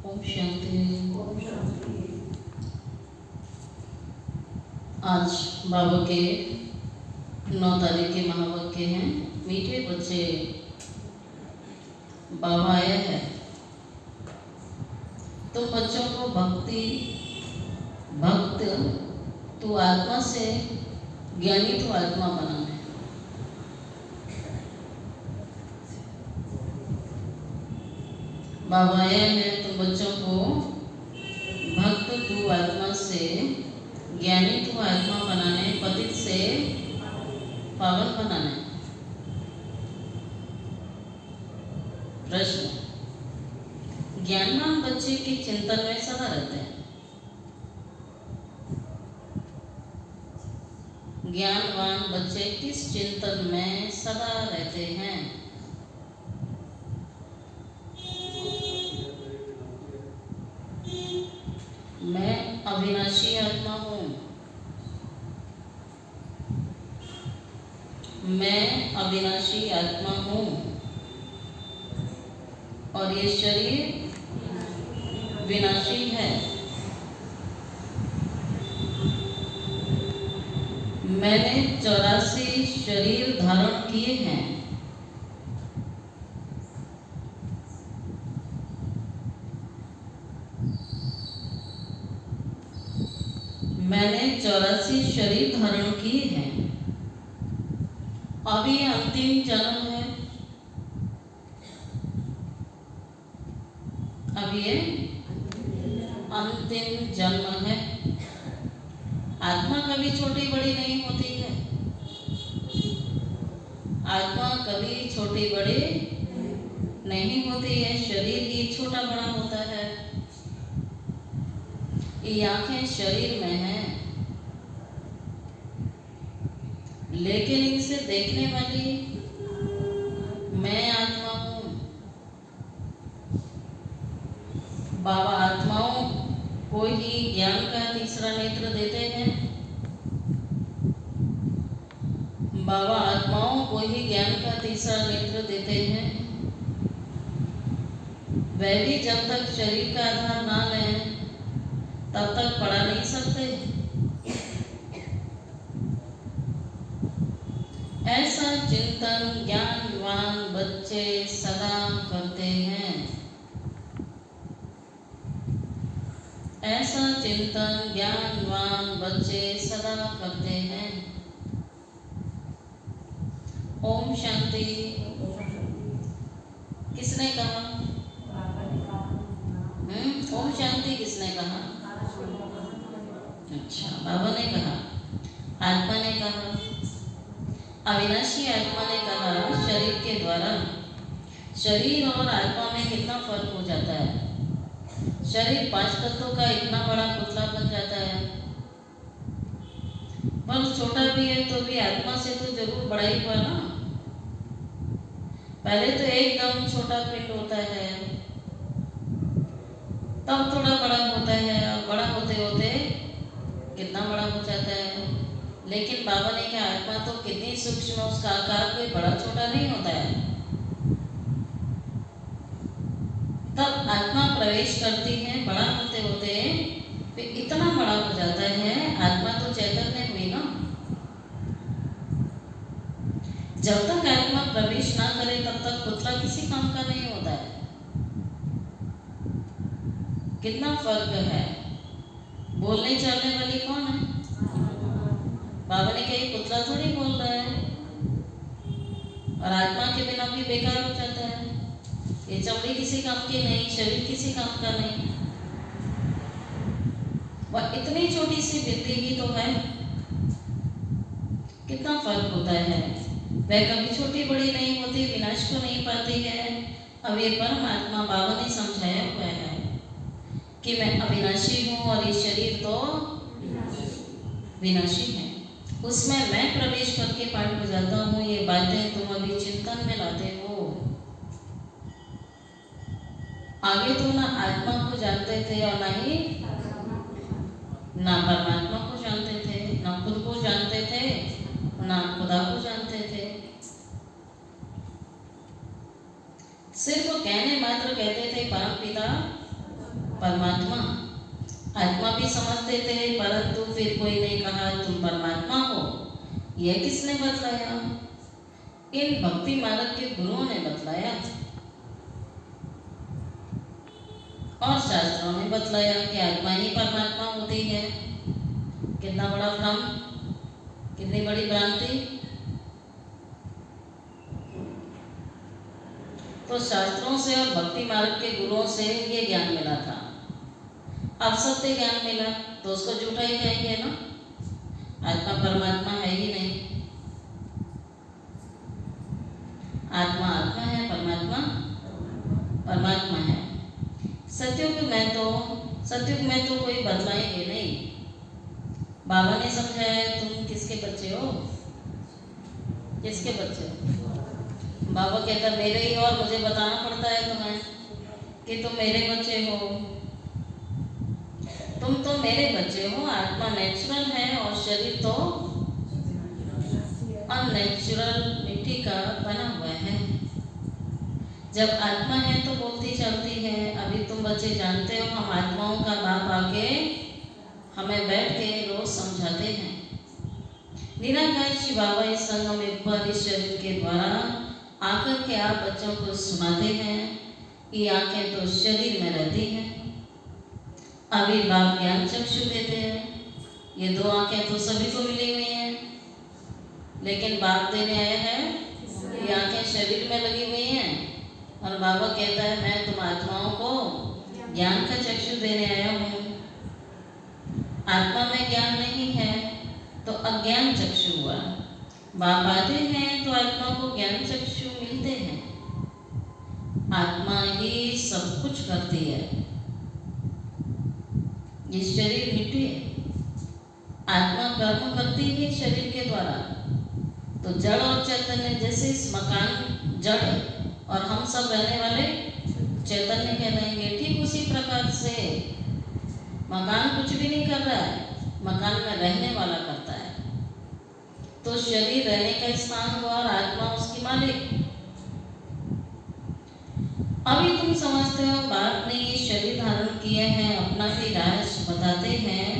ओम शांति। आज बाबा के 9 तारीख के महावाक्य हैं। मीठे बच्चे, बाबा आया है। तुम बच्चों को भक्त तू आत्मा से, ज्ञानी तो आत्मा बनाना है। बाबा आया है तुम बच्चों को भक्त तू आत्मा से, ज्ञानी तू आत्मा बनाने, पतित से पावन बनाने। प्रश्न, ज्ञानवान बच्चे के चिंतन में सदा रहते हैं। ज्ञानवान बच्चे किस चिंतन में सदा रहते हैं? मैं अविनाशी आत्मा हूँ। मैं अविनाशी आत्मा हूँ और ये शरीर विनाशी है। मैंने 84 शरीर धारण किए हैं। मैंने 84 शरीर धारण किए हैं। अब ये अंतिम जन्म है। अब ये अंतिम जन्म है। आत्मा कभी छोटी बड़ी नहीं होती है। आत्मा कभी छोटी बड़ी नहीं होती है। शरीर ही छोटा बड़ा होता है। ये आंखें शरीर में हैं, लेकिन इनसे देखने वाली मैं आत्मा हूँ। बाबा आत्माओं को ही ज्ञान का तीसरा नेत्र देते हैं। बाबा आत्माओं को ही ज्ञान का तीसरा नेत्र देते हैं। वह भी जब तक शरीर का आधार ना लें तब तक पढ़ा नहीं सकते। ऐसा चिंतन ज्ञानवान बच्चे सदा करते हैं। ऐसा चिंतन ज्ञानवान बच्चे सदा करते हैं। ओम शांति। किसने कहा? ओम शांति किसने कहा? अच्छा, बाबा ने कहा, आत्मा ने कहा, अविनाशी आत्मा ने कहा। शरीर के द्वारा शरीर और आत्मा में कितना फर्क हो जाता है। शरीर 5 तत्वों का इतना बड़ा पुतला बन जाता है, पर छोटा भी है तो भी आत्मा से तो जरूर बड़ा ही हुआ ना। पहले तो एकदम छोटा पिंड होता है, तब थोड़ा बड़ा होता है और बड़ा होते होते कितना बड़ा हो जाता है। लेकिन बाबा ने कहा आत्मा तो कितनी सूक्ष्म, उसका आकार कोई बड़ा छोटा नहीं होता है। तब आत्मा प्रवेश करती है, बड़ा होते होते फिर इतना बड़ा हो जाता है। आत्मा तो चैतन्य हुई ना। जब तक आत्मा प्रवेश ना करे तब तक पुतला किसी काम का नहीं होता है। कितना फर्क है। बोलने चलने वाली कौन है? बाबा ने कहा पुतला थोड़ी बोल रहा है। और आत्मा के बिना भी बेकार हो जाता है। ये चमड़ी किसी काम की नहीं, शरीर किसी काम का नहीं। वह इतनी छोटी सी बिल्ली ही तो है। कितना फर्क होता है। वह कभी छोटी बड़ी नहीं होती, विनाश को नहीं पाती है। अब ये परमात्मा बाबा ने समझाया हुआ है कि मैं अविनाशी हूँ और ये शरीर तो विनाशी है। उसमें मैं प्रवेश करके पाठ बजाता हूँ। ये बातें तुम अभी चिंतन में लाते हो। आगे तो ना आत्मा को जानते थे और ना परमात्मा को जानते थे, ना खुद को जानते थे, ना खुदा को जानते थे। सिर्फ कहने मात्र कहते थे परम पिता परमात्मा। आत्मा भी समझते थे, परंतु फिर कोई ने कहा तुम परमात्मा हो। यह किसने बतलाया? इन भक्ति मार्ग के गुरुओं ने बतलाया और शास्त्रों ने बतलाया कि आत्मा ही परमात्मा होती है। कितना बड़ा भ्रम, कितनी बड़ी भ्रांति। तो शास्त्रों से और भक्ति मार्ग के गुरुओं से ये ज्ञान मिला था। अब सत्य ज्ञान मिला तो उसको झूठा ही कहेंगे ना, आत्मा परमात्मा है ही नहीं। आत्मा आत्मा है, परमात्मा परमात्मा है। सतयुग में तो कोई बदलाएंगे नहीं। बाबा ने समझाया तुम किसके बच्चे हो? किसके बच्चे हो? बाबा कहता मेरे ही, और मुझे बताना पड़ता है तुम्हें कि तुम मेरे बच्चे हो। तुम तो मेरे बच्चे हो। आत्मा नेचुरल है और शरीर तो अननेचुरल मिट्टी का बना हुआ है। जब आत्मा है तो बोलती चलती है। अभी तुम बच्चे जानते हो हम आत्माओं का बाप आके हमें बैठ के रोज समझाते हैं। निराकार श्री बाबा इस संगम में पर इस शरीर के द्वारा आकर के आप बच्चों को सुनाते हैं। ये आंखें तो शरीर में रहती हैं। अभी बाप ज्ञान चक्षु देते हैं। ये दो आंखें तो सभी को मिली हुई हैं, लेकिन बाप देने आए हैं, ये आंखें शरीर में लगी हुई हैं। और बाबा कहता है मैं तुम आत्माओं को ज्ञान का चक्षु देने आया हूँ। आत्मा में ज्ञान नहीं है तो अज्ञान चक्षु हुआ। बाप आते हैं तो आत्मा को ज्ञान चक्षु मिलते हैं। आत्मा ही सब कुछ करती है। ये शरीर मिट्टी है। आत्मा कर्म करती है शरीर के द्वारा। तो जड़ और चैतन्य, जैसे इस मकान जड़ और हम सब रहने वाले चैतन्य कहलाएंगे, ठीक उसी प्रकार से मकान कुछ भी नहीं कर रहा है, मकान में रहने वाला करता है। तो शरीर रहने का स्थान हुआ और आत्मा उसकी मालिक। अभी तुम समझते हो बाप ने ये शरीर धारण किए हैं, अपना भी राज बताते हैं।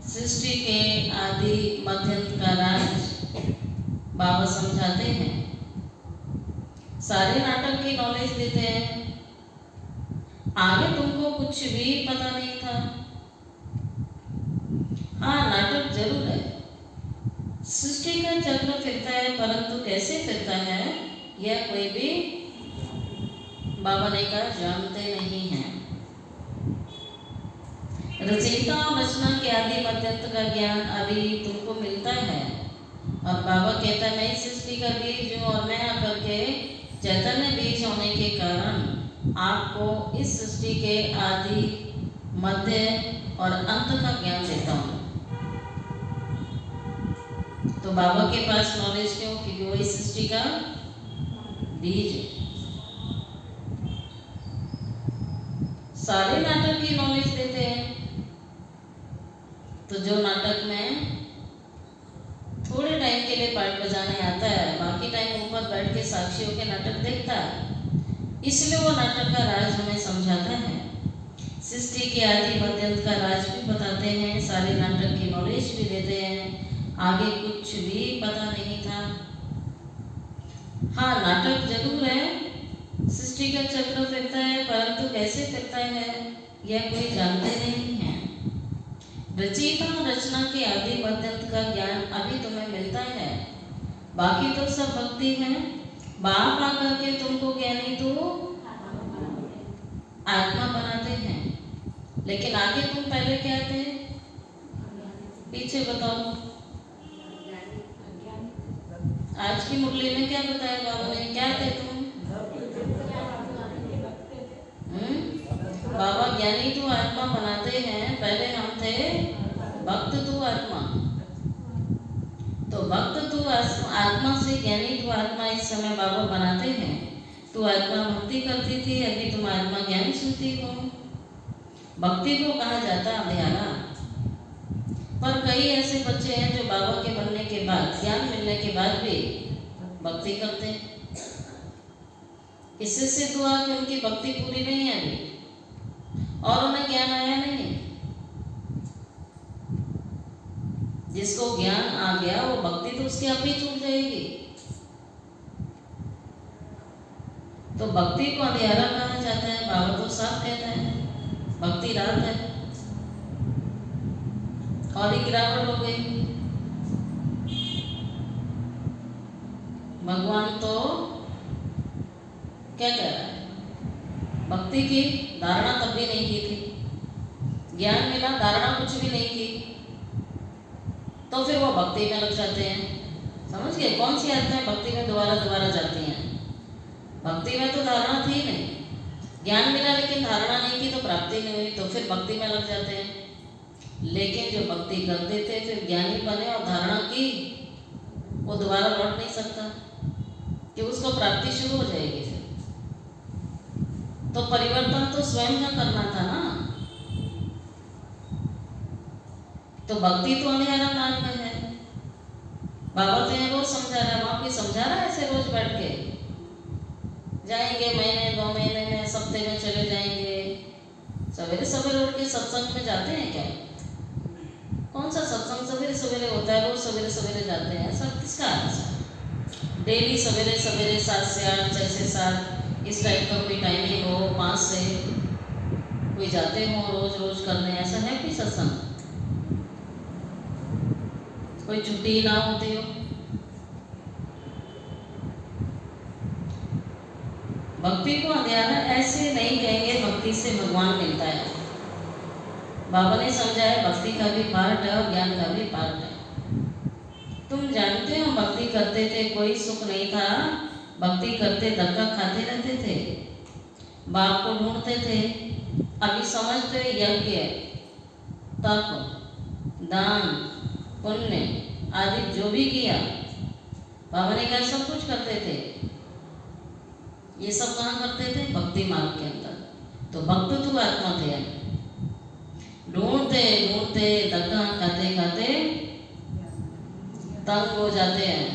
सृष्टि के आदि मध्यंत का राज बाबा समझाते हैं। सारे नाटक की नॉलेज देते हैं। आगे तुमको कुछ भी पता नहीं था। हाँ, नाटक जरूर है। सृष्टि का चक्र फिरता है, परंतु कैसे फिरता है यह कोई भी बाबा ने कहा जानते नहीं हैं। रचयिता और रचना के आदि मध्यंत का ज्ञान अभी तुमको मिलता है। और बाबा कहता है मैं सृष्टि का बीज हूँ और मैं आकर के चैतन्य बीज होने के कारण आपको इस सृष्टि के आदि मध्य और अंत का ज्ञान देता हूँ। तो बाबा के पास नॉलेज क्यों? क्योंकि वो इस सृष्टि का बीज है। सारे नाटक की नॉलेज देते हैं। तो जो नाटक में थोड़े टाइम के लिए पार्ट बजाने आता है, बाकी टाइम ऊपर बैठ के साक्षियों के नाटक देखता है, इसलिए वो नाटक का राज हमें समझाता है। सृष्टि के आदि मध्यंत का राज भी बताते हैं, सारे नाटक की नॉलेज भी देते हैं। आगे कुछ भी पता नहीं था। हाँ, नाटक जरूर है। सृष्टि का चक्र फिरता है, परंतु कैसे फिरता है यह कोई जानते नहीं है। रचयिता और रचना के आदि मध्यंत का ज्ञान अभी तुम्हें मिलता है। बाकी तो सब भक्ति है। बाप आकर के तुमको ज्ञानी तो आत्मा बनाते हैं, लेकिन आगे तुम पहले क्या थे? पीछे बताओ। आज की मुरली में क्या बताया बाबा ने? क्या थे तुम? बाबा ज्ञानी तो आत्मा बनाते हैं, पहले हम थे भक्त तू आत्मा। तो भक्त तू आत्मा से ज्ञानी तू आत्मा इस समय बाबा बनाते हैं। तू आत्मा भक्ति करती थी, अभी तुम आत्मा ज्ञान सुनती हो। भक्ति को कहा जाता अंधेरा। पर कई ऐसे बच्चे हैं जो बाबा के बनने के बाद, ज्ञान मिलने के बाद भी भक्ति करते हैं। इससे सिद्ध हुआ कि उनकी भक्ति पूरी नहीं है अभी। और उन्हें ज्ञान आया नहीं। जिसको ज्ञान आ गया वो भक्ति तो उसकी आप ही छूट जाएगी। तो भक्ति को अंधेरा कहा जाता है, बाबा तो साफ कहता है भक्ति रात है। और ही गिरावट हो गई। भगवान तो क्या कह रहा है, भक्ति की धारणा तब भी नहीं की थी, ज्ञान मिला धारणा कुछ भी नहीं की, तो फिर वो भक्ति में लग जाते हैं। समझ गए? कौन सी आत्माएं भक्ति में दोबारा दोबारा जाती हैं? भक्ति में तो धारणा थी नहीं, ज्ञान मिला लेकिन धारणा नहीं की तो प्राप्ति नहीं हुई, तो फिर भक्ति में लग जाते हैं। लेकिन जो भक्ति करते थे फिर ज्ञानी बने और धारणा की, वो दोबारा लौट नहीं सकता कि उसको प्राप्ति शुरू हो जाएगी। फिर तो परिवर्तन तो स्वयं का करना था ना। तो भक्ति तो अंधेरा नाम में है। बाबा तो यहाँ रोज समझा रहा है, वहाँ भी समझा रहा है ऐसे रोज बैठ के। जाएंगे महीने 2 महीने में, सप्ते में चले जाएंगे। सवेरे सवेरे उठ के सत्संग में जाते हैं क्या? कौन सा सत्संग सवेरे सवेरे होता है? रोज सवेरे सवेरे जाते हैं, सब किसका है? डेली सवेरे सवेरे 7 से 8, 6 से 7 इस टाइप का कोई टाइमिंग हो, 5 से कोई जाते हो रोज रोज करने, ऐसा है कोई सत्संग? कोई छुट्टी ना होती हो? भक्ति को अंधेरा ऐसे नहीं कहेंगे भक्ति से भगवान मिलता है। बाबा ने समझाया भक्ति का भी पार्ट है और ज्ञान का भी पार्ट है। तुम जानते हो भक्ति करते थे कोई सुख नहीं था, भक्ति करते धक्का खाते रहते थे, बाप को ढूंढते थे। अभी समझते हो यज्ञ, तप, दान, पुण्य आदि जो भी किया बाबा ने कहा सब कुछ करते थे। ये सब कहाँ करते थे? भक्ति मार्ग के अंदर। तो भक्त तो आत्मा थे। ढूंढते ढूंढते धक्का खाते खाते तंग हो जाते हैं,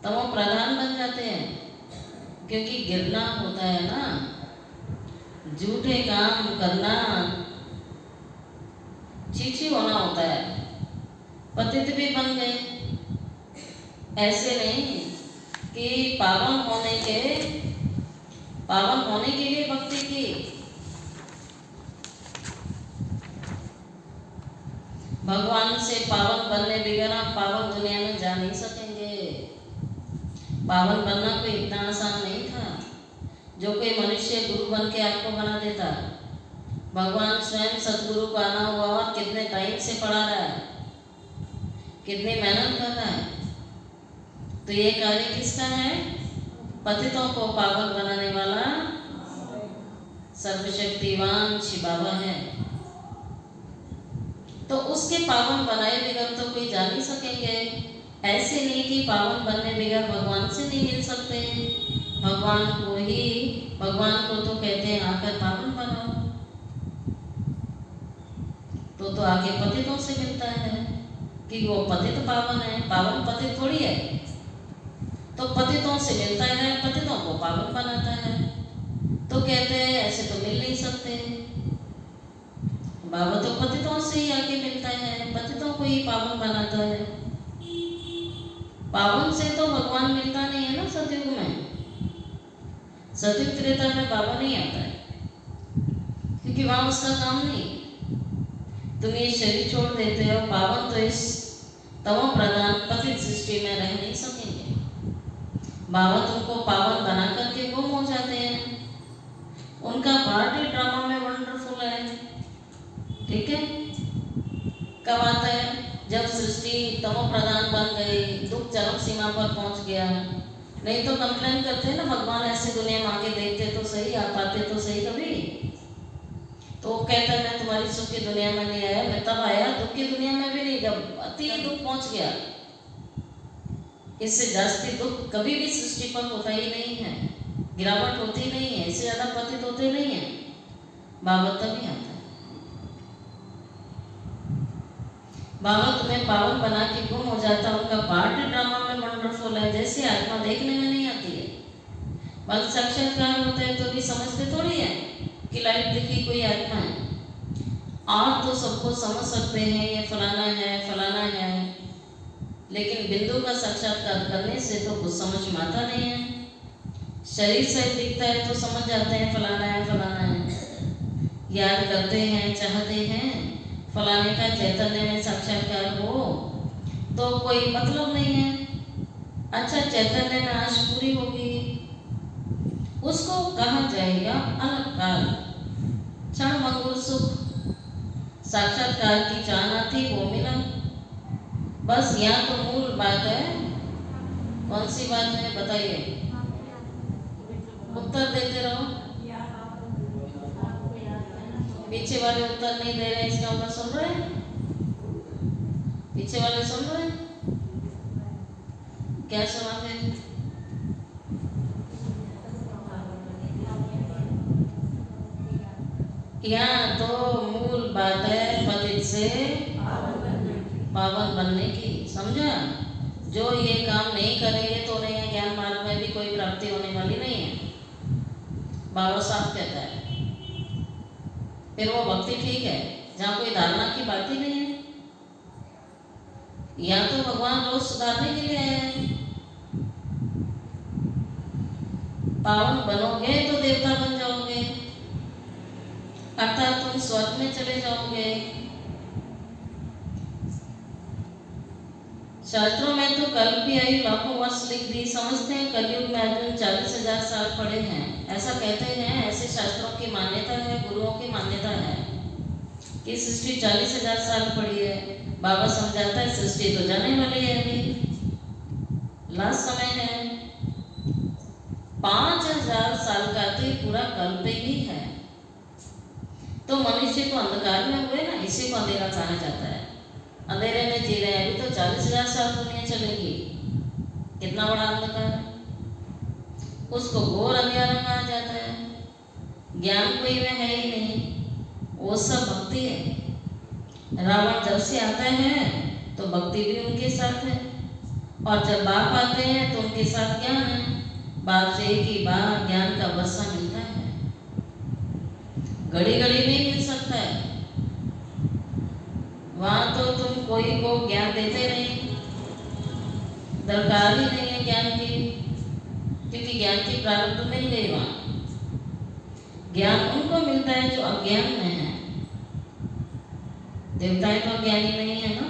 तमो प्रधान बन जाते हैं। क्योंकि गिरना होता है ना, झूठे काम करना, चीची होना होता है। पतित भी बन गए। ऐसे नहीं कि पावन होने के लिए भक्ति की। भगवान से पावन बनने बगैर आप पावन दुनिया में जा नहीं सकेंगे। पावन बनना कोई इतना आसान नहीं था जो कोई मनुष्य गुरु बन के आपको बना देता। भगवान स्वयं सतगुरु को आना हुआ और कितने टाइम से पढ़ा रहा है, कितनी मेहनत कर रहा है। तो ये कार्य किसका है? पतितों को पावन बनाने वाला सर्वशक्तिवान शिव बाबा है। तो उसके पावन बनाए बगैर तो कोई जा नहीं सकेंगे। ऐसे नहीं कि पावन बनने बगैर भगवान से नहीं मिल सकते। भगवान को तो कहते हैं आकर पावन बनाओ। तो आगे पतितों से मिलता है कि वो पतित पावन है, पावन पतित थोड़ी है। तो पतितों से मिलता है, पतितों को पावन बनाता है। तो कहते हैं ऐसे तो मिल नहीं सकते। बाबा तो पतितों से ही आके मिलता है, पतितों को ही पावन बनाता है। पावन से तो भगवान मिलता नहीं है ना सतयुग में। सतयुग त्रेता में बाबा नहीं आता है, क्योंकि वहां उसका काम नहीं। तुम ये शरीर छोड़ देते हो, पावन तो इस तमो प्रधान पतित सृष्टि में रह नहीं सकेंगे। बाबा तुमको पावन बना करके गुम हो जाते हैं। उनका पार्ट ही ड्रामा में वंडरफुल है। ठीक है? कब आता है? जब सृष्टि तमो प्रधान बन गई, दुख चरम सीमा पर पहुंच गया। नहीं तो कंप्लेन करते हैं ना, भगवान ऐसे दुनिया में आके देखते तो सही, आप आते तो सही कभी। तो वो कहता है मैं तुम्हारी सुख की दुनिया में नहीं आया, मैं तब आया दुख की दुनिया में भी नहीं, जब अति दुख पहुंच गया। इससे जास्ती दुख कभी भी सृष्टि पर होता ही नहीं है, गिरावट होती नहीं है, इससे ज्यादा पतित होते नहीं है। बाबा तभी आता है। बाबा तुम्हें पावन बना के गुम हो जाता। उनका पार्ट ड्रामा में वंडरफुल है। जैसे आत्मा देखने में नहीं आती है, बल साक्षात्कार होता है तो भी समझते थोड़ी है। आप तो सबको समझ सकते हैं ये फलाना है, लेकिन बिंदु का साक्षात्कार करने से तो कुछ समझ में आता नहीं है। शरीर से दिखता है तो समझ जाते हैं फलाना है, याद करते हैं, चाहते हैं फलाने का चैतन्य में साक्षात्कार हो, तो कोई मतलब नहीं है। अच्छा, चैतन्य में आश पूरी होगी, उसको कहा जाएगा अलग काल, क्षण मंगल सुख। साक्षात्कार की चाहना थी, वो मिला। बस यहाँ तो मूल बात है। कौन सी बात है बताइए, उत्तर देते रहो। पीछे वाले उत्तर नहीं दे रहे, इसका मतलब सुन रहे हैं? पीछे वाले सुन रहे हैं? क्या सुना थे? यहाँ तो मूल बात है पतित से पावन बनने की, समझा? जो ये काम नहीं करेंगे तो उन्हें ज्ञान मार्ग में भी कोई प्राप्ति होने वाली नहीं है। बाबा साहब कहता है। फिर वो भक्ति ठीक है जहाँ कोई धारणा की बात ही नहीं है। या तो भगवान रोज सुधारने के लिए आए हैं। पावन बनोगे तो देवता बन जाओगे, अर्थात तुम स्वर्ग में चले जाओगे। शास्त्रों में तो कल्प की आयु लाखों वर्ष लिख दी। समझते हैं कलयुग में अर्जुन 40,000 साल पड़े हैं, ऐसा कहते हैं। ऐसे शास्त्रों की मान्यता है, गुरुओं की मान्यता है कि सृष्टि 40,000 साल पड़ी है। बाबा समझाता है सृष्टि तो जाने वाली है, अभी लास्ट समय है। 5,000 साल का तो पूरा कल्प ही है। तो मनुष्य को अंधकार में हुए ना, इसी को अंधेरा कहा जाता है। अंधेरे में जी रहे हैं। अभी तो 40,000 साल दुनिया चलेगी, कितना बड़ा अंधकार। उसको घोर अंधेरा कहा जाता है। ज्ञान कोई में है ही नहीं, वो सब भक्ति है। रावण जब से आता है तो भक्ति भी उनके साथ है, और जब बाप आते हैं तो उनके साथ ज्ञान है। बाप से एक ही बार ज्ञान का वर्षा मिलता है, घड़ी घड़ी नहीं मिल सकता है। वहाँ तो तुम कोई को ज्ञान देते नहीं, दरकार ही नहीं है ज्ञान की, क्योंकि ज्ञान की प्रारब्ध मिल गई। वहाँ ज्ञान उनको मिलता है जो अज्ञान में है। देवताएं तो ज्ञानी नहीं है ना,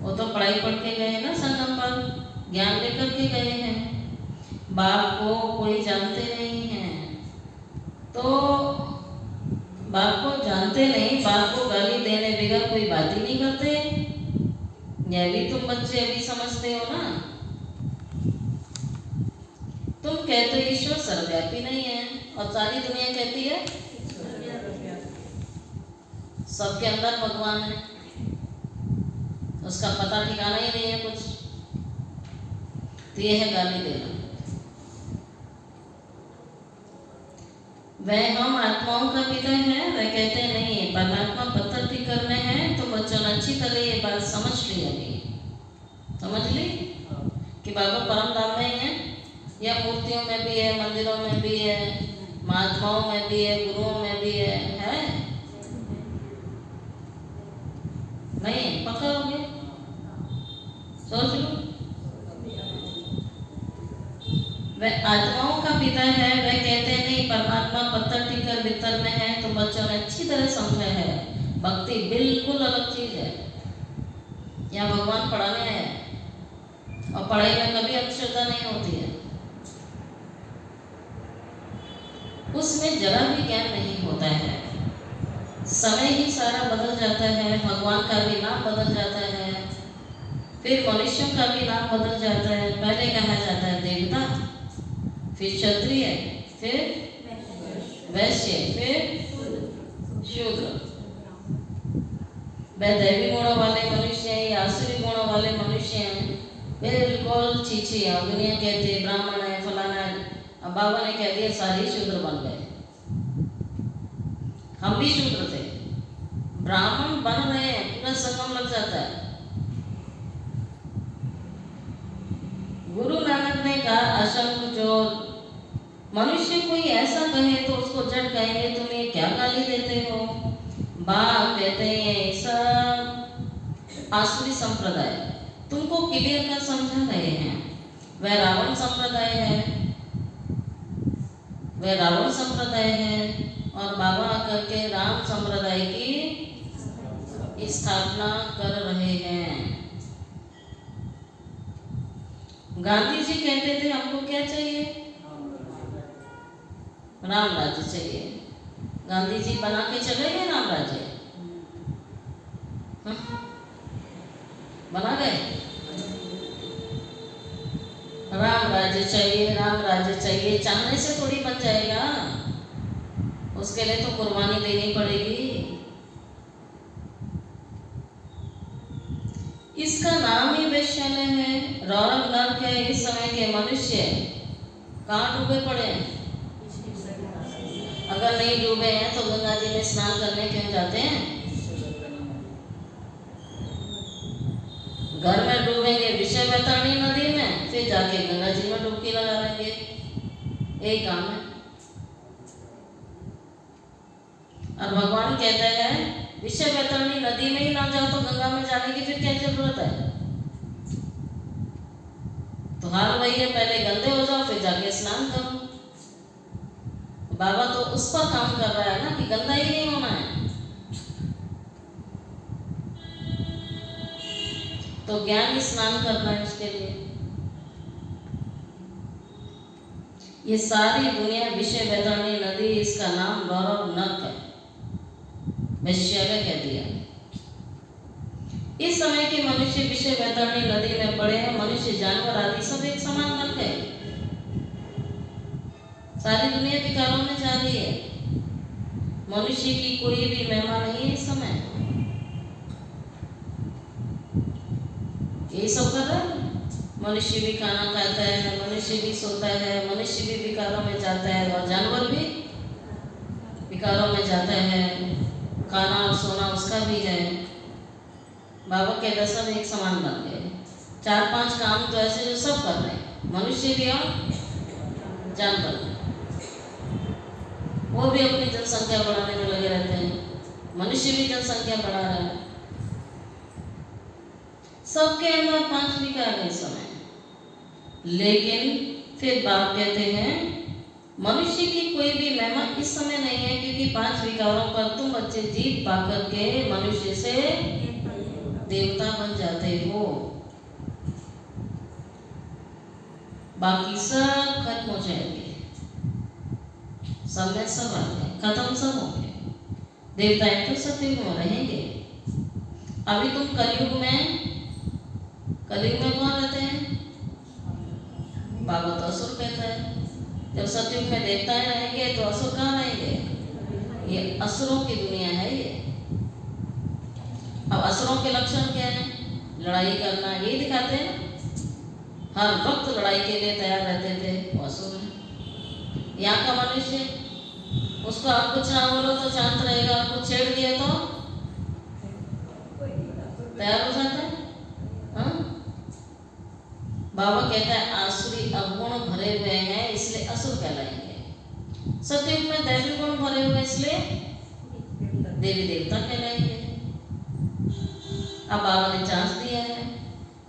वो तो पढ़ाई पढ़ के गए ना, संगम पर ज्ञान लेकर के गए हैं। बाप को कोई जानते नहीं है, तो बाप को जानते नहीं, बाप को गाली देने बगैर कोई बात ही नहीं करते। यह भी तुम बच्चे अभी समझते हो ना। तुम कहते हो ईश्वर सर्वव्यापी नहीं है, और सारी दुनिया कहती है सबके अंदर भगवान है। उसका पता ठिकाना ही नहीं है कुछ। तो यह है गाली देना। वह हम आत्माओं का पिता है, वह कहते नहीं है। परमात्मा पत्थर ठीक में है। तो बच्चों ने अच्छी तरह ये बात समझ ली। अभी समझ ली कि बाबा परम धाम में है, या मूर्तियों में भी है, मंदिरों में भी है, महात्माओं में भी है, गुरुओं में भी है? नहीं, पक्का हो गया? सोच लो। वह आत्माओं का पिता है, वह कहते नहीं। परमात्मा पत्थर टिकर भीतर में है। तो बच्चों ने अच्छी तरह समझा है, भक्ति बिल्कुल अलग चीज है। यहाँ भगवान पढ़ाने आए, और पढ़ाई में कभी अक्षरता नहीं होती है। उसमें जरा भी ज्ञान नहीं होता है। समय ही सारा बदल जाता है। भगवान का भी नाम बदल जाता है, फिर मनुष्यों का भी नाम बदल जाता है। पहले कहा जाता है देवता, फिर क्षत्रिय, फिर वैश्य, फिर शूद्र। वह दैवी गुणों वाले मनुष्य हैं या आसुरी गुणों वाले मनुष्य हैं, बिल्कुल चीची है। दुनिया कहती है ब्राह्मण है, फलाना है। अब बाबा ने कह दिया सारे शूद्र बन गए। हम भी शूद्र थे, ब्राह्मण बन रहे हैं, पूरा संगम लग जाता है। गुरु नानक ने कहा असंग जो मनुष्य कोई ऐसा कहे तो उसको जड़ कहेंगे तुम ये क्या गाली देते हो। बाप कहते हैं सब आसुरी संप्रदाय तुमको क्लियर कर समझा रहे हैं। वह रावण संप्रदाय है, वह रावण संप्रदाय है और बाबा आकर के राम संप्रदाय की स्थापना कर रहे हैं। गांधी जी कहते थे हमको क्या चाहिए? राम राज्य चाहिए। गांधी जी बना के चले गए राम राज्य? बना गए? राम राज्य चाहिए, राम राज्य चाहिए। चाहने से थोड़ी बन जाएगा, उसके लिए तो कुर्बानी देनी पड़ेगी। इसका नाम ही वैश्यालय है, रौरव नर्क है। इस समय के मनुष्य कहाँ डूबे पड़े हैं? अगर नहीं डूबे हैं तो गंगा जी में स्नान करने क्यों जाते हैं? घर में डूबेंगे विषय वैतरणी नदी में, फिर जाके गंगा जी में डुबकी लगा लेंगे। यही काम है। और भगवान कहते हैं विषय वैतरणी नदी में ही ना जाओ तो गंगा में जाने की फिर क्या जरूरत है? तो हाल वही है, पहले गंदे हो जाओ फिर जाके स्नान करो। बाबा तो उस पर काम कर रहा है ना कि गंदा ही नहीं होना है। तो ज्ञान स्नान करना है उसके लिए। ये सारी दुनिया विषय वैतरणी नदी, इसका नाम रौरव नर्क है, वैश्यालय कह दिया। इस समय के मनुष्य विषय वैतरणी नदी में पड़े हैं। मनुष्य, जानवर आदि सब एक समान बन गए। सारी दुनिया विकारों में जा रही है। मनुष्य की कोई भी महिमा नहीं है इस समय। यही सब कर रहा है। मनुष्य भी खाना खाता है, मनुष्य भी सोता है, मनुष्य भी विकारों में जाता है और जानवर भी विकारों में जाता है। खाना और सोना उसका भी है। बाबा के दर्शन एक समान बन गए। 4-5 काम तो ऐसे जो सब कर रहे हैं, मनुष्य भी और जानवर भी। वो भी अपनी जनसंख्या बढ़ाने में लगे रहते हैं। मनुष्य भी जनसंख्या बढ़ा रहा है। सबके अंदर 5 विकार है इस समय। लेकिन फिर बाप कहते हैं मनुष्य की कोई भी महिमा इस समय नहीं है, क्योंकि 5 विकारों पर तुम बच्चे जीत पाकर के मनुष्य से देवता बन जाते हो। बाकी सब खत्म हो जाएंगे, सब में सब आ गए, खत्म सब होंगे। देवताएं तो सतयुग में रहेंगे। अभी तुम कलयुग में कौन रहते हैं? बाबा तो असुर कहता है। जब सतयुग में देवताएं रहेंगे तो असुर कहाँ रहेंगे? ये असुरों की दुनिया है ये। अब असुरों के लक्षण क्या है? लड़ाई करना, यही दिखाते हैं ना। हर वक्त लड़ाई के लिए तैयार रहते थे, वो असुर है। यहाँ का मनुष्य, उसको आप कुछ ना बोलो तो शांत रहेगा, आपको छेड़ दिया तो तैयार हो जाता है। बाबा कहता है आसुरी अवगुण भरे हुए हैं इसलिए असुर कहलाएंगे। सतयुग में दैवी गुण भरे हुए इसलिए देवी देवता कहलाएंगे। अब बाबा ने चांस दिया है,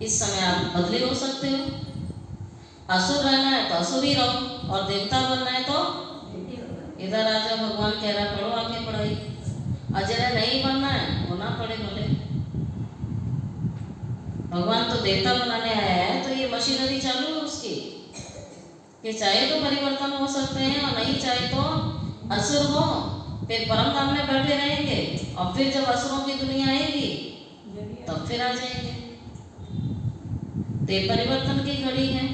इस समय आप बदले हो सकते हो। असुर रहना है तो असुर ही रहो, और देवता बनना है तो इधर आ जाओ। भगवान कह रहा पढ़ो आके पढ़ाई। अजय नहीं बनना है वो ना पढ़े भले। भगवान तो देवता बनाने आया है, तो ये मशीनरी चालू है उसकी कि चाहे तो परिवर्तन हो सकते हैं और नहीं चाहे तो असुर हो, फिर परम धाम में बैठे रहेंगे और फिर जब असुरों की दुनिया आएगी तब फिर आ जाएंगे। तो परिवर्तन की घड़ी है।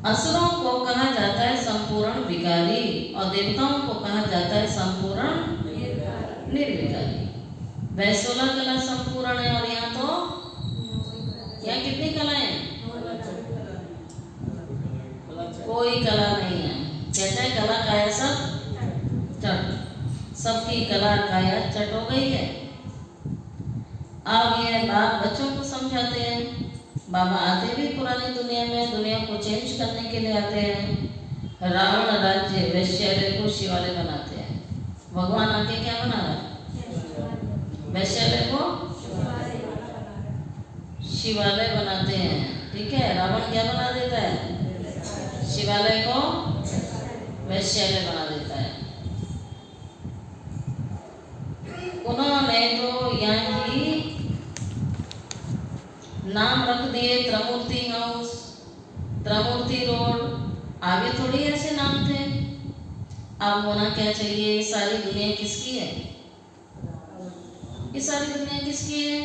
असुरों को कहा जाता है संपूर्ण विकारी और देवताओं को कहा जाता है संपूर्ण निर्विकारी। वह 16 कला संपूर्ण है और यहाँ तो यहाँ कितनी कलाएं हैं? कोई कला नहीं है। कहते हैं कला काया सब चट, सबकी कला काया चट हो गई है। अब ये बाप बच्चों को समझाते हैं। बाबा आते भी पुरानी दुनिया में, दुनिया को चेंज करने के लिए आते हैं। रावण राज्य वैश्यालय को शिवालय बनाते हैं। भगवान आके क्या बना रहा है? वैश्यालय को शिवालय बनाते हैं। ठीक है, रावण क्या बना देता है? शिवालय को वैश्यालय बना देता है। उन्होंने तो यहाँ की नाम रख दिए त्रिमूर्ति हाउस, त्रिमूर्ति रोड, आगे थोड़ी ऐसे नाम थे। अब होना क्या चाहिए? सारी दुनिया किसकी है? ये सारी दुनिया किसकी है?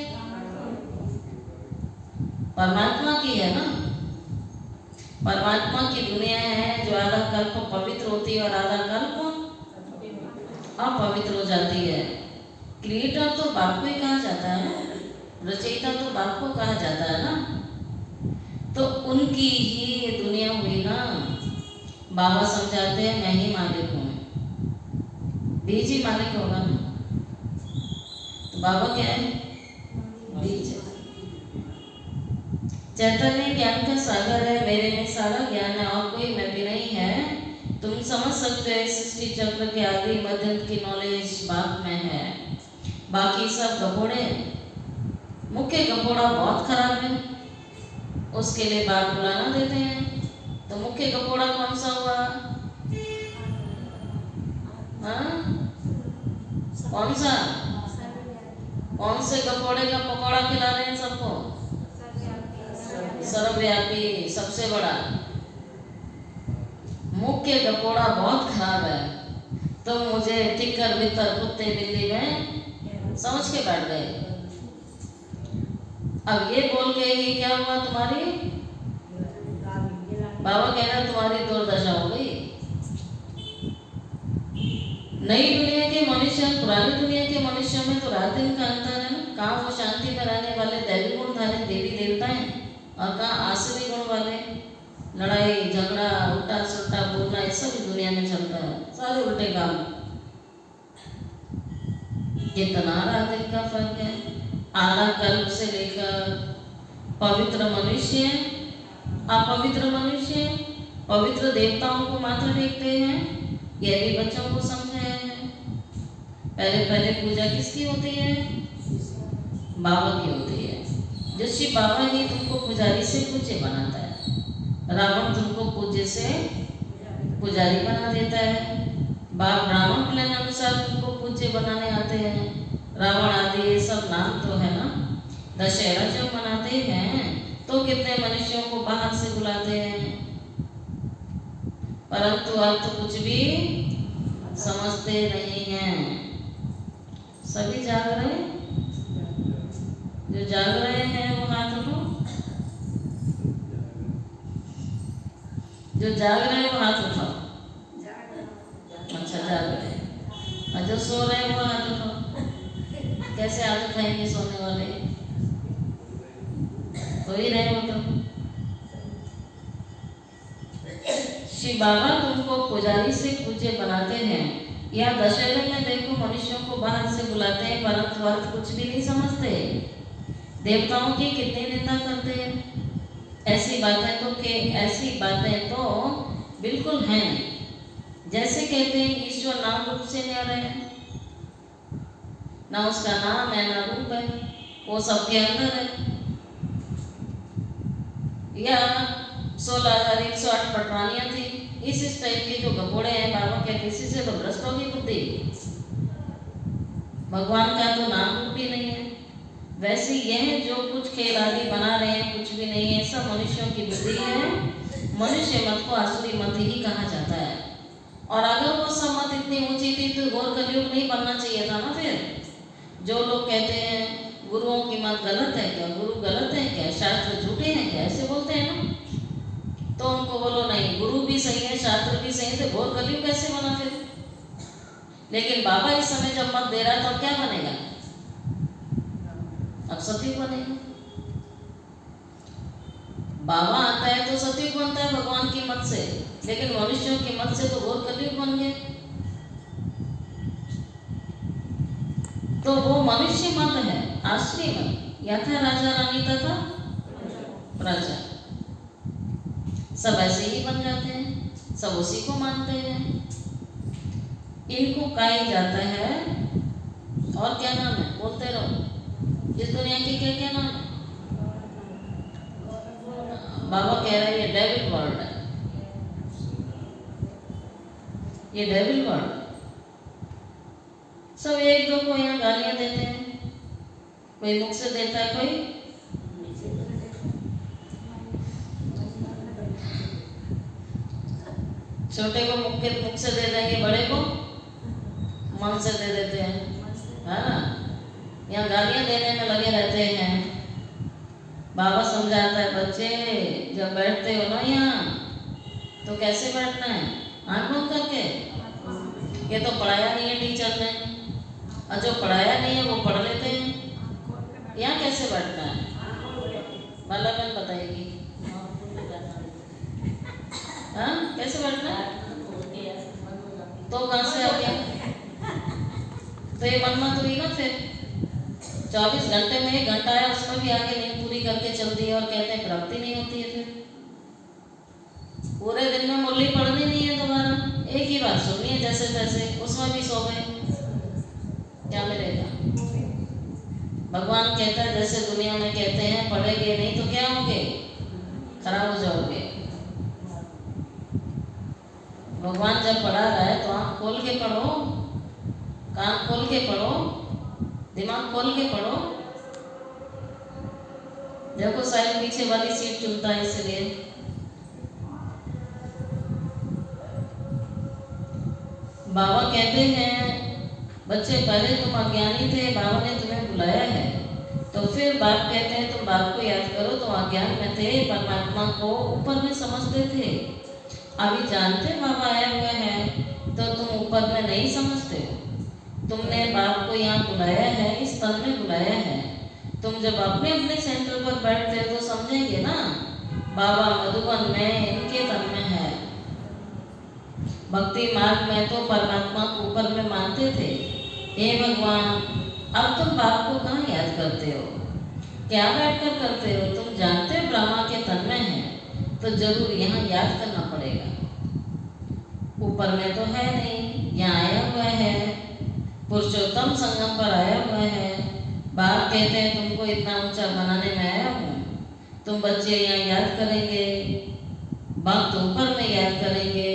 परमात्मा की है ना। परमात्मा की दुनिया है जो आधा कल्प पवित्र होती है और आधा कल्प अपवित्र हो जाती है। क्रिएटर तो बाप को ही कहा जाता है, रचयिता तो बाप को कहा जाता है ना। तो उनकी ही ये दुनिया हुई ना। बाबा समझाते हैं मैं ही मालिक हूँ। बीज ही मालिक होगा ना। तो बाबा क्या है? बीज है। चैतन्य ज्ञान का सागर है, मेरे में सारा ज्ञान है और कोई मैं भी नहीं है। तुम समझ सकते हो सृष्टि चक्र के आदि मध्य की नॉलेज बाप में है। बाकी सब गपोड़े। मुख्य गपोड़ा बहुत खराब है, उसके लिए बाप बुलाना देते हैं। तो मुख्य गपोड़ा कौन सा हुआ? कौन सा? कौन से गपोड़े का पकौड़ा खिला रहे हैं सबको? सर्वव्यापी, सबसे बड़ा मुख्य गपोड़ा बहुत खराब है। तो मुझे तिक्कर बित्तर कुत्ते बिल्ली में समझ के बैठ गए। अब ये बोल के ही क्या हुआ तुम्हारी? बाबा कह रहे तुम्हारी दुर्दशा हो गई। नई दुनिया के मनुष्य पुरानी दुनिया के मनुष्यों में तो रात दिन का अंतर है ना। कहाँ वो शांति में रहने वाले दैवी गुण धारे देवी देवता हैं और कहाँ आसुरी गुण वाले लड़ाई झगड़ा उल्टा सुल्टा बोलना, ये सब दुनिया में चलता है। सारे उल्टे काम। कितना रात दिन का फर्क है। आधा कल्प से लेकर पवित्र मनुष्य, अपवित्र मनुष्य, पवित्र देवताओं को माथा टेकते हैं। यह भी बच्चों को समझाया है। पहले पहले पूजा किसकी होती है? बाबा की होती है। जो शिव बाबा ही तुमको पुजारी से पूज्य बनाता है। रावण तुमको पूज्य से पुजारी बना देता है। बाप ब्राह्मण प्लान अनुसार तुमको पूज्य बनाने आते हैं। रावण आदि ये सब नाम तो है ना। दशहरा जब मनाते हैं तो कितने मनुष्यों को बाहर से बुलाते हैं, परंतु आप तो कुछ भी समझते नहीं हैं। सभी जाग रहे? जो जाग रहे हैं वो हाथ उठाओ। जो जाग रहे हैं वो हाथ उठाओ। अच्छा, जाग रहे हैं। और जो सो रहे हैं वो हाथ उठाओ। कैसे हाथ उठाएंगे सोने वाले? तो ही रहे हो तुम। श्री बाबा तुमको पुजारी से पूज्य बनाते हैं। या दशहरे में देखो मनुष्यों को बाहर से बुलाते हैं, परंतु अर्थ कुछ भी नहीं समझते। देवताओं की कितनी निंदा करते हैं। ऐसी बातें तो बिल्कुल हैं नहीं। जैसे कहते हैं ईश्वर नाम रूप से न्यारा है, ना उसका नाम है ना रूप है, वो सबके अंदर है। या 16,108 पटरानियाँ थी। इस टाइप के जो गपोड़े हैं, बाबा कहते इसी से तो भ्रष्ट होगी बुद्धि। भगवान का तो नाम रूप भी नहीं है। वैसे यह जो कुछ खेल आदि बना रहे हैं कुछ भी नहीं है, सब मनुष्यों की बुद्धि है। मनुष्य मत को आसुरी मत ही कहा जाता है। और अगर वो सब मत इतनी ऊंची थी तो घोर कलयुग नहीं बनना चाहिए था ना। फिर जो लोग कहते हैं गुरुओं की मत गलत है क्या, गुरु गलत है क्या, शास्त्र झूठे हैं क्या, ऐसे बोलते हैं ना। तो उनको बोलो नहीं, गुरु भी सही है शास्त्र भी सही है, तो घोर कलयुग कैसे बना फिर? लेकिन बाबा इस समय जब मत दे रहा है तो क्या बनेगा? अब सतयुग बनेगा। बाबा आता है तो सतयुग बनता है भगवान की मत से, लेकिन मनुष्यों की मत से तो घोर कलयुग बन गए। तो वो मनुष्य मत है, आश्रय मत। यथा राजा रानी तथा प्रजा, सब ऐसे ही बन जाते हैं। सब उसी को मानते हैं। इनको कहा जाता है, और क्या नाम है बोलते रहो, इस दुनिया के क्या क्या नाम है? बाबा कह रहे हैं ये डेविल वर्ल्ड है, ये डेविल वर्ल्ड। सब एक दो को यहाँ गालियां देते हैं, कोई मुख से देता है, कोई छोटे को मुख से दे देंगे, बड़े को मन से दे देते हैं, है ना। यहाँ गालियां देने में लगे रहते हैं। बाबा समझाता है, बच्चे जब बैठते हो ना यहाँ तो कैसे बैठना है, आंख बंद करके। ये तो पढ़ाया नहीं है टीचर ने, और जो पढ़ाया नहीं है वो पढ़ लेते हैं। यहाँ कैसे बैठना है, बाला बहन बताएगी। हाँ कैसे बैठना है, तो कहाँ से आ गया? तो ये मनमत हुई ना। फिर 24 घंटे में 1 घंटा है, उसमें भी आगे नींद पूरी करके चल दी है, और कहते हैं प्राप्ति नहीं होती है। फिर पूरे दिन में मुरली पढ़नी नहीं है दोबारा, एक ही बात सुननी है जैसे तैसे, उसमें भी सो गए, क्या मिलेगा? भगवान कहता है जैसे दुनिया में कहते हैं पढ़ेंगे नहीं तो क्या होगे, खराब हो जाओगे। भगवान जब पढ़ा रहा है तो आँख खोल के पढ़ो, कान खोल के पढ़ो, दिमाग खोल के पढ़ो। देखो साहिल पीछे वाली सीट चुनता है, इसलिए बाबा कहते हैं बच्चे पहले तुम अज्ञानी थे, बाबा ने तुम्हें बुलाया है, तो फिर बाप कहते हैं तुम बाप को याद करो। तो अज्ञान में थे, परमात्मा को ऊपर में समझते थे। अभी जानते बाबा आया हुआ है तो तुम ऊपर में नहीं समझते हो। तुमने बाप को यहाँ बुलाया है, इस तन में बुलाया है। तुम जब अपने अपने सेंटर पर बैठते हो तो समझेंगे ना, बाबा मधुबन में इनके तन में है। भक्ति मार्ग में तो परमात्मा को ऊपर में मानते थे। हे भगवान, अब तुम बाप को कहाँ याद करते हो, क्या बैठकर करते हो? तुम जानते हो ब्रह्मा के तन में है, तो जरूर यहाँ याद करना पड़ेगा। ऊपर में तो है नहीं, यहाँ आया हुआ है, पुरुषोत्तम संगम पर आया हुआ है। बाप कहते हैं तुमको इतना ऊंचा बनाने में आया हूँ, तुम बच्चे यहाँ याद करेंगे, भक्त ऊपर में याद करेंगे।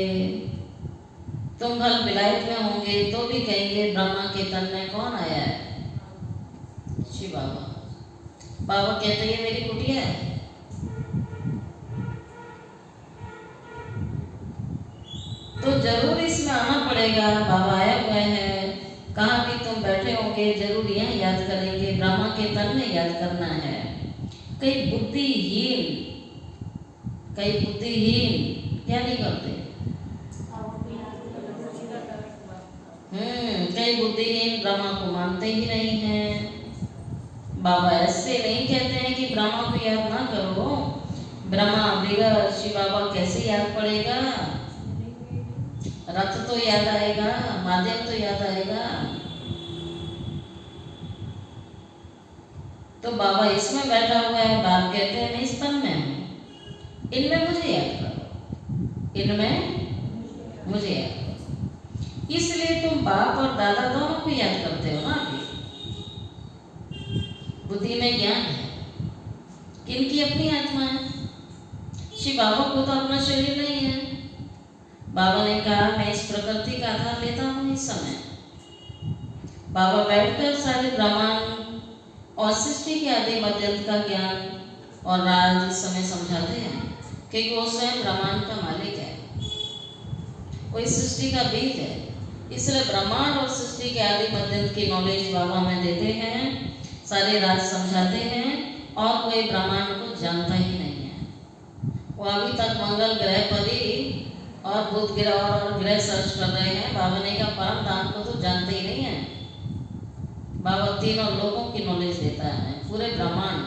तुम कल विलायत में होंगे तो भी कहेंगे ब्रह्मा के तन में कौन आया है, शिव बाबा। बाबा कहते हैं मेरी कुटिया है। तो जरूर इसमें आना पड़ेगा। बाबा आया हुआ है, कहाँ भी तुम बैठे होंगे जरूर यहाँ याद करेंगे, ब्रह्मा के तन में याद करना है। कई बुद्धिहीन क्या नहीं करते, कई बुद्धिहीन ब्रह्मा को मानते ही नहीं हैं। बाबा ऐसे नहीं कहते हैं कि ब्रह्मा को याद ना करो, ब्रह्मा बिगड़ शिव बाबा कैसे याद पड़ेगा? रथ तो याद आएगा, माध्यम तो याद आएगा। तो बाबा इसमें बैठा हुआ है, बाप कहते हैं मैं इस तन में हूँ, इनमें मुझे याद करो, इनमें मुझे याद करो। इसलिए तुम बाप और दादा दोनों को याद करते हो ना। अभी बुद्धि में ज्ञान है, किनकी अपनी आत्मा है। शिव बाबा को तो अपना शरीर नहीं है। बाबा ने कहा मैं इस प्रकृति का आधार लेता हूँ। इस समय बाबा बैठकर सारे ब्रह्मांड और सृष्टि के आदि मध्यंत का ज्ञान और राज इस समय समझाते हैं, क्योंकि वो स्वयं ब्रह्मांड का मालिक है, वो इस सृष्टि का बीज है। इसलिए ब्रह्मांड और सृष्टि के आदि मध्यंत की नॉलेज बाबा में देते हैं, सारे राज समझाते हैं, और कोई ब्रह्मांड को जानता ही नहीं है। वो अभी तक मंगल ग्रह पर ही और बुध ग्रह और ग्रह सर्च कर रहे हैं। बाबा ने कहा परम धाम को तो जानते ही नहीं है। बाबा तीनों लोगों की नॉलेज देता है, पूरे ब्रह्मांड,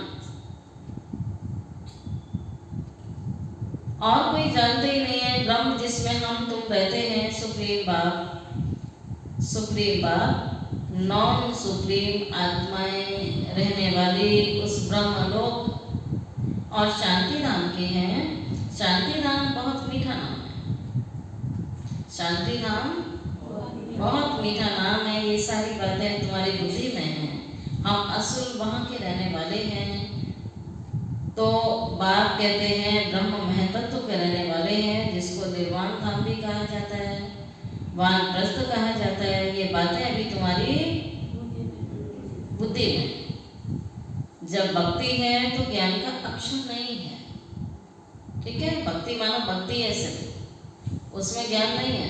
और कोई जानते ही नहीं है। ब्रह्म जिसमें हम तुम रहते हैं, सुप्रीम बाप, नॉन सुप्रीम आत्माएं रहने वाली उस ब्रह्म लोक और शांति धाम के हैं। शांति धाम बहुत मीठा नाम है। शांति नाम बहुत मीठा नाम है। ये सारी बातें तुम्हारी बुद्धि में हैं। हम असुर वहाँ के रहने वाले हैं। तो बाप कहते हैं ब्रह्म महतत्व के रहने वाले हैं, जिसको निर्वाण धाम भी कहा जाता है, वानप्रस्थ कहा जाता है। ये बातें अभी तुम्हारी बुद्धि में। जब भक्ति है तो ज्ञान का अक्षर नहीं है, ठीक है। भक्ति मानो भक्ति है सिर्फ, उसमें ज्ञान नहीं है।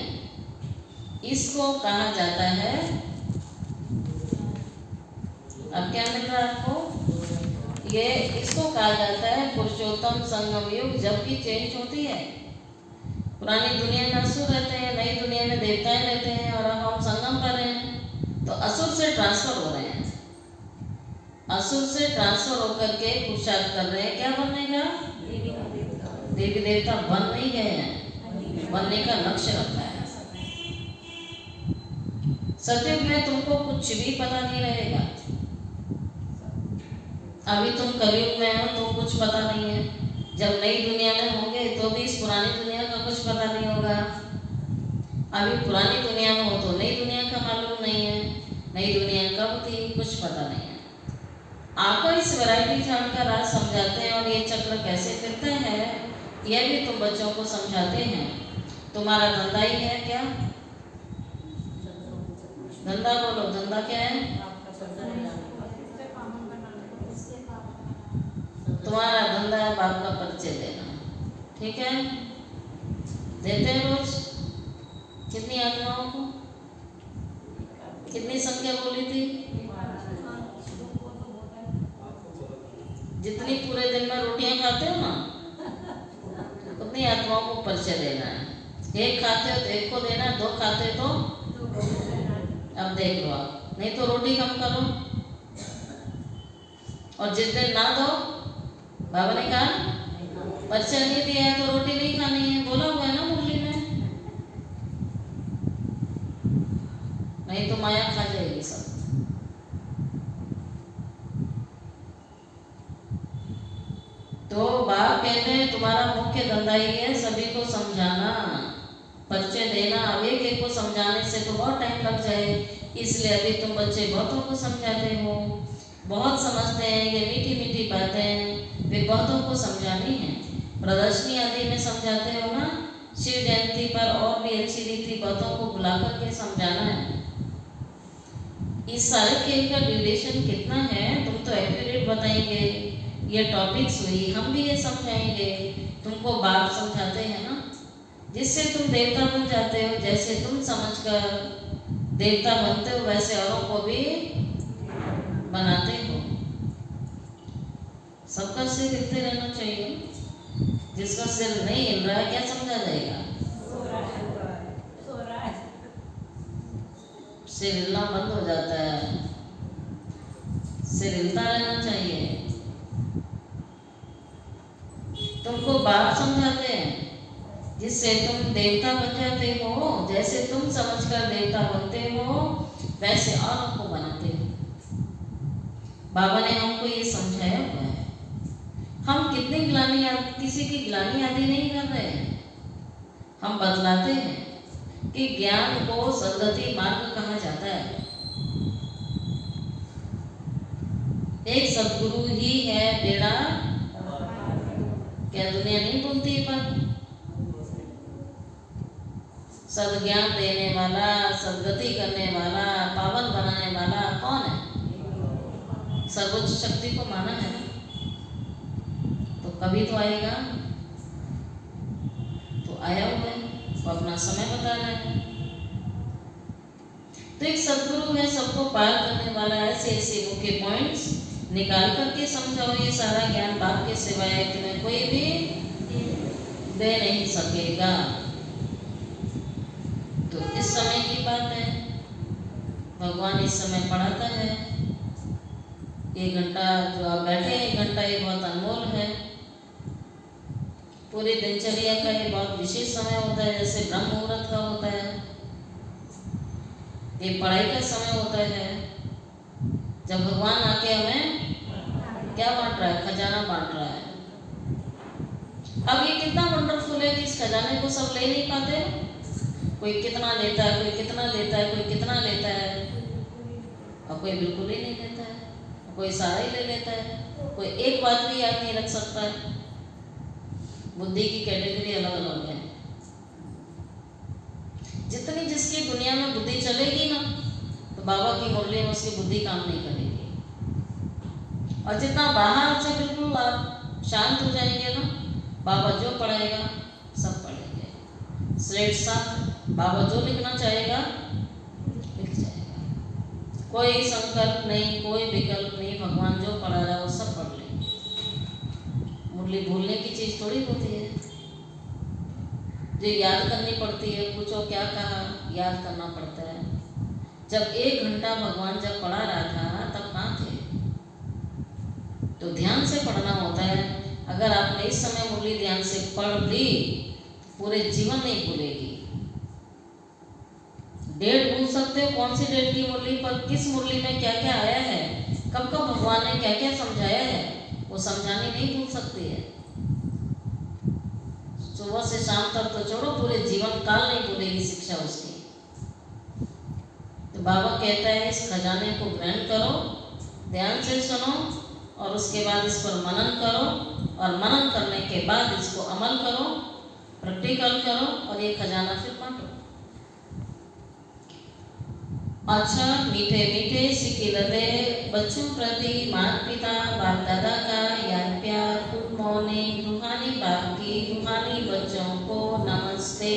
इसको कहा जाता है, अब क्या मिल रहा है आपको, ये इसको कहा जाता है पुरुषोत्तम संगम युग, जबकि चेंज होती है। पुरानी दुनिया में असुर रहते हैं, नई दुनिया में देवताएं रहते हैं, और अब हम संगम कर रहे हैं। तो असुर से ट्रांसफर हो रहे हैं, असुर से ट्रांसफर होकर के पुरुषार्थ कर रहे हैं। क्या बनने का? देवी देवता बन नहीं गए हैं, बनने का लक्ष्य रखा है। सतयुग में तुमको कुछ भी पता नहीं रहेगा। अभी तुम कलयुग में हो तो कुछ पता नहीं है। जब नई दुनिया में होंगे तो भी इस पुरानी दुनिया का कुछ पता नहीं होगा। अभी पुरानी दुनिया में हो तो नई दुनिया का मालूम नहीं है, नई दुनिया कब थी कुछ पता नहीं है। आकर इस वैरायटी चार्ट का राज समझाते हैं, और ये चक्र कैसे फिरता है यह भी तुम बच्चों को समझाते हैं। तुम्हारा धंधा ही है क्या? धंधा बोलो, धंधा क्या है? तुम्हारा धंधा है बाप का परिचय देना, ठीक है। देते हैं रोज। कितनी आत्माओं को, कितनी संख्या बोली थी? जितनी पूरे दिन में रोटियां खाते हो ना, उतनी आत्माओं को परिचय देना है। एक खाते हो तो एक को देना, दो खाते तो अब देख लो आप, नहीं तो रोटी कम करो। और जिस दिन ना दो, बाबा ने कहा परिचय नहीं दिया है तो रोटी नहीं खानी है, बोला हुआ है ना मुरली में, नहीं तो माया खा जाएगी सब। तो बाप कहते हैं तुम्हारा मुख्य धंधा ही है सभी को समझाना, परिचय देना। अब एक एक को समझाने से तो बहुत टाइम लग जाए, इसलिए अभी तुम बच्चे बहुतों को समझाते हो, बहुत समझते हैं। ये मीठी मीठी बातें वे बहुतों को समझानी है। प्रदर्शनी आदि में समझाते हो ना, शिव जयंती पर और भी अच्छी रीति बहुतों को बुला करके समझाना है। इस सारे खेल का ड्यूरेशन कितना है तुम तो एक्यूरेट बताएंगे। ये टॉपिक्स हुई, हम भी ये समझाएंगे। तुमको बाप समझाते हैं ना, जिससे तुम देवता बन जाते हो। जैसे तुम समझकर देवता बनते हो वैसे औरों को भी बनाते हो। सबका सिर हिलते रहना चाहिए। जिसका सिर नहीं हिल रहा है क्या समझा जाएगा? सिर हिलना बंद हो जाता है, सिर हिलता रहना चाहिए। तुमको बाप समझाते हैं, जिससे तुम देवता बन जाते हो। जैसे तुम समझकर देवता बनते हो वैसे औरों को बनाते हो। बाबा ने हमको ये समझाया हुआ है। हम कितनी ग्लानी, किसी की ग्लानी आदि नहीं कर रहे हैं। हम बतलाते हैं कि ज्ञान को सद्गति मार्ग कहा जाता है। एक सद्गुरु ही है बेड़ा, क्या दुनिया नहीं बोलती है? पर सद्ज्ञान देने वाला, सद्गति करने वाला, पावन बनाने वाला कौन है? सर्वोच्च शक्ति को माना है ना, तो कभी तो आएगा। तो आया हुआ है, वो अपना समय बता रहा है। तो एक सद्गुरु है, सबको पार करने वाला। ऐसे ऐसे मुख्य पॉइंट्स निकाल करके समझाओ। ये सारा ज्ञान बाप के सिवाय तुम्हें कोई भी दे नहीं सकेगा। तो इस समय की बात है, भगवान इस समय पढ़ाता है। 1 घंटा जो आप बैठे, 1 घंटा ये बहुत अनमोल है। पूरी दिनचर्या का ये बहुत विशेष समय होता है, जैसे ब्रह्म मुहूर्त का होता है। ये पढ़ाई का समय होता है, जब भगवान आके हमें क्या बांट रहा है? खजाना बांट रहा है। अब ये कितना वंडरफुल है कि इस खजाने को सब ले नहीं पाते। कोई कितना लेता है, कोई कितना लेता है, कोई कितना लेता है, और कोई बिल्कुल ही नहीं लेता है, कोई सारा ही ले लेता है, कोई एक बात भी याद नहीं रख सकता है। बुद्धि की कैटेगरी अलग अलग है। जितनी जिसकी दुनिया में बुद्धि चलेगी ना, तो बाबा की मुरली में उसकी बुद्धि काम नहीं करेगी। और जितना बाहर से बिल्कुल आप शांत हो जाएंगे ना, बाबा जो पढ़ाएगा सब पढ़ेंगे। स्लेट साफ, बाबा जो लिखना चाहेगा लिख जाएगा। कोई संकल्प नहीं, कोई विकल्प नहीं, भगवान जो पढ़ा रहा है वो सब पढ़ लेंगे। मुरली भूलने की चीज़ थोड़ी होती है, जो याद करनी पड़ती है। पूछो क्या कहा, याद करना पड़ता है। जब 1 घंटा भगवान जब पढ़ा रहा था तब कहाँ थे? तो ध्यान से पढ़ना होता है। अगर आपने इस समय मुरली ध्यान से पढ़ ली, पूरे जीवन नहीं भूलेगी। डेट भूल सकते हो, कौन सी डेट की मुरली पर, किस मुरली में क्या क्या आया है, कब कब भगवान ने क्या क्या समझाया है, वो समझानी नहीं भूल सकती है। सुबह से शाम तक तो छोड़ो, पूरे जीवन काल नहीं भूलेगी शिक्षा उसकी। तो बाबा कहता है इस खजाने को ग्रहण करो, ध्यान से सुनो, और उसके बाद इस पर मनन करो, और मनन करने के बाद इसको अमल करो, प्रैक्टिकल करो, और ये खजाना फिर बांटो। अच्छा, मीठे मीठे सिकिलते बच्चों प्रति माता पिता बाप दादा का याद प्यार, गुड मॉर्निंग। रूहानी बाप की रूहानी बच्चों को नमस्ते।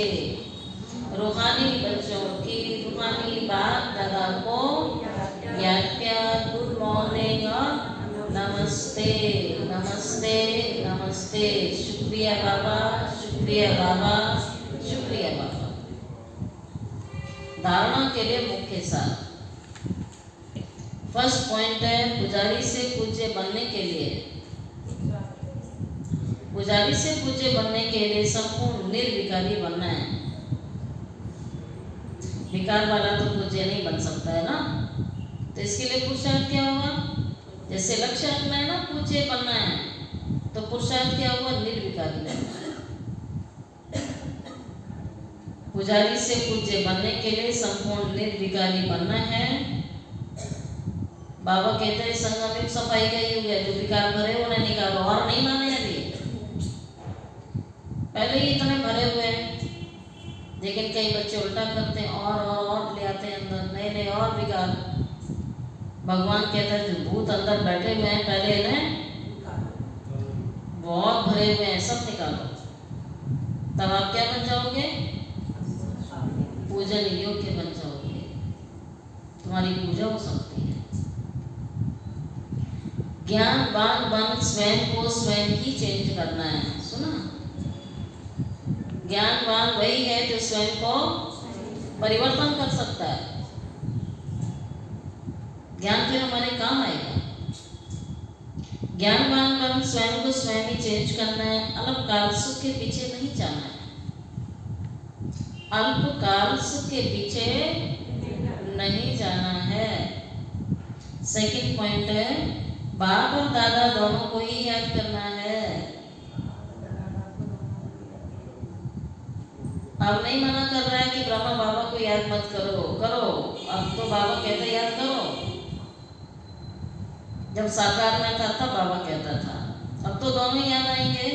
रूहानी बच्चों की रूहानी बाप दादा को याद प्यार, गुड मॉर्निंग और नमस्ते नमस्ते नमस्ते। शुक्रिया बाबा, शुक्रिया बाबा, शुक्रिया बाबा। धारणा के लिए मुख्य सार। फर्स्ट पॉइंट है पुजारी से पूज्य बनने के लिए। पुजारी से पूज्य बनने के लिए संपूर्ण निर्विकारी बनना है। विकार वाला तो पूज्य नहीं बन सकता है ना, तो इसके लिए पुरुषार्थ क्या होगा? जैसे लक्ष्य रखना है ना, पूज्य बनना है, तो पुरुषार्थ क्या होगा? निर्विकारी बनना है। पुजारी से पूज्य बनने के लिए संपूर्ण निर्विकारी बनना है। बाबा कहते हैं संगम युग सफाई का युग है, जो विकार भरे उन्हें निकालो, और नहीं माने अभी, पहले ही इतने भरे हुए हैं। लेकिन कई बच्चे उल्टा करते हैं, और ले आते हैं अंदर नए नए और विकार। भगवान कहता है जो भूत अंदर बैठे हुए हैं, पहले इन्हें बहुत भरे हुए हैं, सब निकालो, तब आप क्या बन जाओगे? पूजन योग्य बन जाओगे, तुम्हारी पूजा हो सकती है। ज्ञानवान बन स्वयं को स्वयं ही चेंज करना है। सुना, ज्ञानवान वही है जो स्वयं को परिवर्तन कर सकता है। ज्ञान फिर हमारे काम आएगा। ज्ञानवान बन स्वयं को स्वयं ही चेंज करना है। अल्पकाल सुख के पीछे नहीं जाना है। अल्पकाल सुख के पीछे नहीं जाना है। सेकंड पॉइंट है बाप और दादा दोनों को ही याद करना है। अब नहीं मना कर रहा है कि ब्रह्मा बाबा को याद मत करो, करो। अब तो बाबा कहते याद करो। जब साकार में था तब बाबा कहता था, अब तो दोनों याद आएंगे।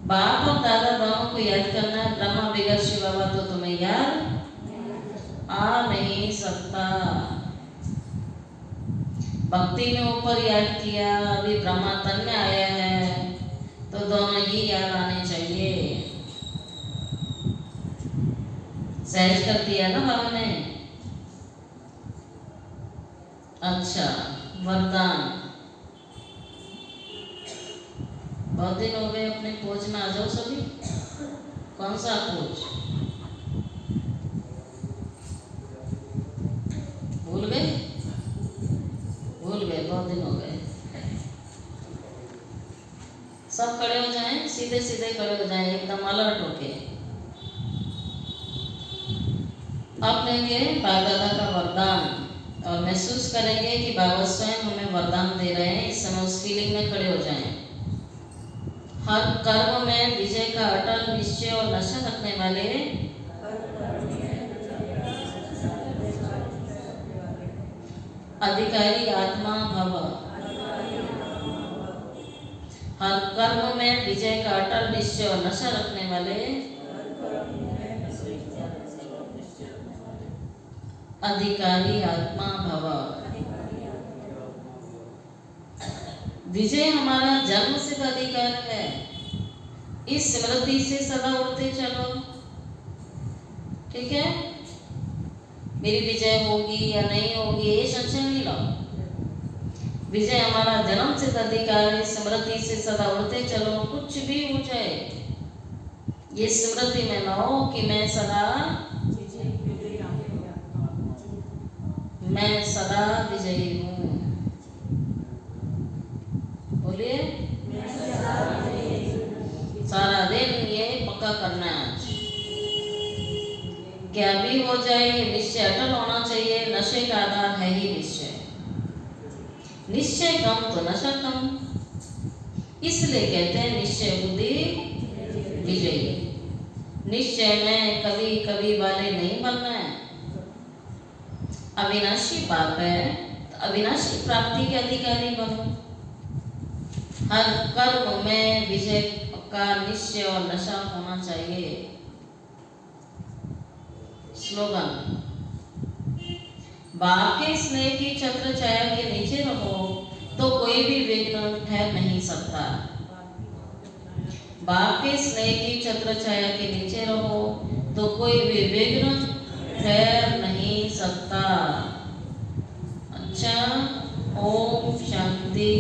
बाप और दादा दोनों को याद करना है। ब्रह्मा बगैर शिव बाबा तो तुम्हें याद आ नहीं सकता। भक्ति में ऊपर याद किया, अभी ब्रह्मा तन में आया है, तो दोनों ही याद आने चाहिए। सहज कर दिया ना बाबा ने। अच्छा, वरदान। बहुत दिन हो गए अपने खोज में, आ जाओ सभी। कौन सा खोज? भूल गए? भूल गए, बहुत दिन हो गए। सब खड़े हो जाएं, सीधे सीधे खड़े हो जाएं, एकदम अलर्ट होके। अब लेंगे बाबा दादा का वरदान और महसूस करेंगे कि बाबा स्वयं हमें वरदान दे रहे हैं। इस समय उस फीलिंग में खड़े हो जाएं। हर कर्म में विजय का अटल निश्चय और नशा रखने वाले अधिकारी आत्मा भव। हर कर्म में विजय का अटल निश्चय और नशा रखने वाले अधिकारी आत्मा भव। विजय हमारा जन्म सिद्ध अधिकार है। इस स्मृति से सदा उड़ते चलो। ठीक है, मेरी विजय होगी या नहीं होगी ये संशय नहीं लाओ। विजय हमारा जन्म सिद्ध अधिकार है। स्मृति से सदा उड़ते चलो, कुछ भी हो जाए ये स्मृति में ना हो कि मैं सदा विजयी हूँ। बोलिए, सारा दिन ये पक्का करना है आज। क्या भी हो जाए ये निश्चय अटल होना चाहिए। नशे का आधार है ही निश्चय। निश्चय कम तो नशा कम, इसलिए कहते हैं निश्चय बुद्धि विजयी। निश्चय में कभी कभी वाले नहीं बनना है। अविनाशी पाप है तो अविनाशी प्राप्ति के अधिकारी बनो। हर कर्म में विजय का निश्चय और नशा होना चाहिए। स्लोगन, बाप के स्नेह की छत्र छाया के नीचे रहो तो कोई भी विघ्न ठहर नहीं सकता। बाप के स्नेह की छत्र छाया के नीचे रहो तो कोई भी विघ्न ठहर नहीं सकता। अच्छा, ओम शांति।